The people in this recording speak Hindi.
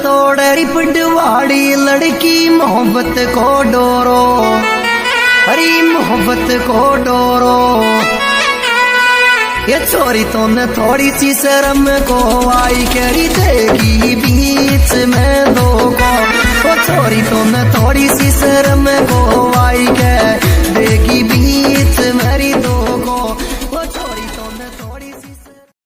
तोड़री पिंडवाड़ी लड़की मोहब्बत को डोरो, हरी मोहब्बत को डोरो। ये छोरी तो न थोड़ी सी शर्म को आई करी देगी बीच में दो को। वो छोरी तो न थोड़ी सी शर्म को